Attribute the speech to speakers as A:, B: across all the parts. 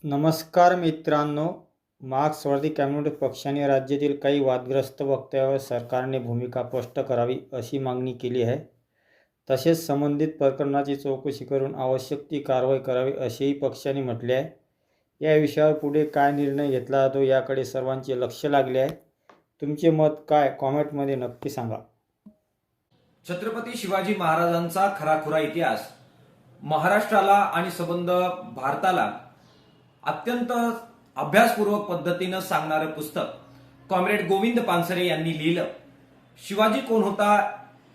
A: नमस्कार मित्रांनो, मार्क्सवादी कम्युनिस्ट पक्षाने राज्यातील काही वादग्रस्त वक्तव्यावर सरकारने भूमिका स्पष्ट करावी अशी मागणी केली आहे. तसेच संबंधित प्रकरणाची चौकशी करून आवश्यक ती कारवाई करावी असेही पक्षाने म्हटले आहे. या विषयावर पुढे काय निर्णय घेतला जातो याकडे सर्वांचे लक्ष लागले आहे. तुमचे मत काय कॉमेंटमध्ये नक्की सांगा.
B: छत्रपती शिवाजी महाराजांचा खराखुरा इतिहास महाराष्ट्राला आणि संबंध भारताला अत्यंत अभ्यासपूर्वक पद्धतीनं सांगणारं पुस्तक कॉम्रेड गोविंद पानसरे यांनी लिहिलं. शिवाजी कोण होता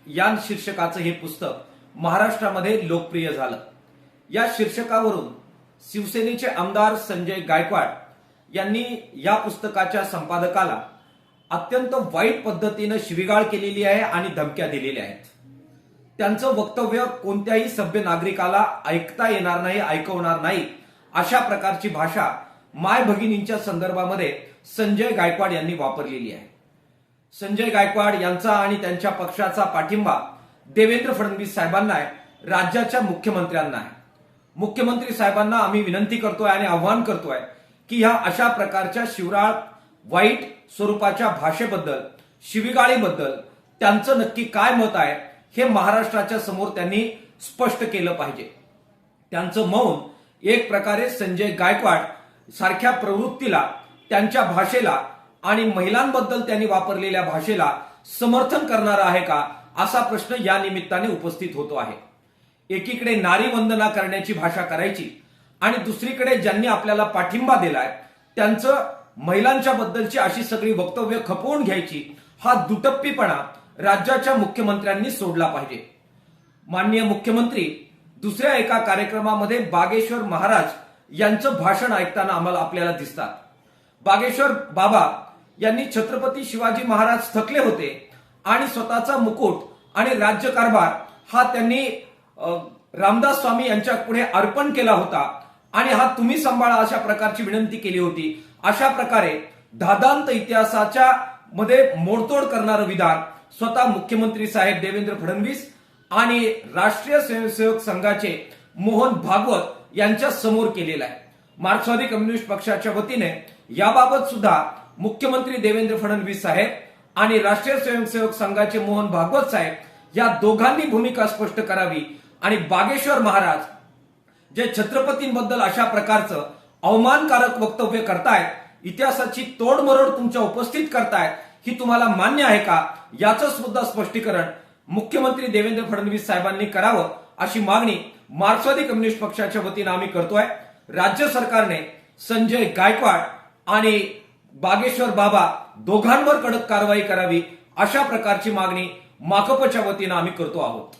B: या शीर्षकाचं हे पुस्तक महाराष्ट्रामध्ये लोकप्रिय झालं. या शीर्षकावरून शिवसेनेचे आमदार संजय गायकवाड यांनी या पुस्तकाच्या संपादकाला अत्यंत वाईट पद्धतीनं शिवीगाळ केलेली आहे आणि धमक्या दिलेल्या आहेत. त्यांचं वक्तव्य कोणत्याही सभ्य नागरिकाला ऐकता येणार नाही, ऐकवणार नाही अशा प्रकारची भाषा माय भगिनींच्या संदर्भामध्ये संजय गायकवाड यांनी वापरलेली आहे. संजय गायकवाड यांचा आणि त्यांच्या पक्षाचा पाठिंबा देवेंद्र फडणवीस साहेबांना आहे, राज्याच्या मुख्यमंत्र्यांना आहे. मुख्यमंत्री साहेबांना आम्ही विनंती करतोय आणि आव्हान करतोय की ह्या अशा प्रकारच्या शिवराळ वाईट स्वरूपाच्या भाषेबद्दल, शिवीगाळीबद्दल त्यांचं नक्की काय मत आहे हे महाराष्ट्राच्या समोर त्यांनी स्पष्ट केलं पाहिजे. त्यांचं मौन एक प्रकारे संजय गायकवाड सारख्या प्रवृत्तीला, त्यांच्या भाषेला आणि महिलांबद्दल त्यांनी वापरलेल्या भाषेला समर्थन करणार आहे का असा प्रश्न या निमित्ताने उपस्थित होतो आहे. एकीकडे नारी वंदना करण्याची भाषा करायची आणि दुसरीकडे ज्यांनी आपल्याला पाठिंबा दिलाय त्यांचं महिलांच्या बद्दलची अशी सगळी वक्तव्य खपवून घ्यायची, हा दुटप्पीपणा राज्याच्या मुख्यमंत्र्यांनी सोडला पाहिजे. माननीय मुख्यमंत्री दुसऱ्या एका कार्यक्रमामध्ये बागेश्वर महाराज यांचं भाषण ऐकताना आपल्याला दिसतात. बागेश्वर बाबा यांनी छत्रपती शिवाजी महाराज थकले होते आणि स्वतःचा मुकुट आणि राज्यकारभार हा त्यांनी रामदास स्वामी यांच्या पुढे अर्पण केला होता आणि हा तुम्ही सांभाळा अशा प्रकारची विनंती केली होती. अशा प्रकारे दादांत इतिहासाच्या मध्ये मोडतोड करणारं विधान स्वतः मुख्यमंत्री साहेब देवेंद्र फडणवीस आणि राष्ट्रीय स्वयंसेवक संघाचे मोहन भागवत यांच्या समोर केलेला आहे. मार्क्सवादी कम्युनिस्ट पक्षाच्या वतीने याबाबत सुद्धा मुख्यमंत्री देवेंद्र फडणवीस साहेब आणि राष्ट्रीय स्वयंसेवक संघाचे मोहन भागवत साहेब या दोघांनी भूमिका स्पष्ट करावी आणि बागेश्वर महाराज जे छत्रपतींबद्दल अशा प्रकारचं अवमानकारक वक्तव्य करतायत, इतिहासाची तोडमरोड तुमच्या उपस्थित करतायत, ही तुम्हाला मान्य आहे का याचं सुद्धा स्पष्टीकरण मुख्यमंत्री देवेंद्र फडणवीस साहेबांनी करावं अशी मागणी मार्क्सवादी कम्युनिस्ट पक्षाच्या वतीनं आम्ही करतोय. राज्य सरकारने संजय गायकवाड आणि बागेश्वर बाबा दोघांवर कडक कारवाई करावी अशा प्रकारची मागणी माकपच्या वतीनं आम्ही करतो आहोत.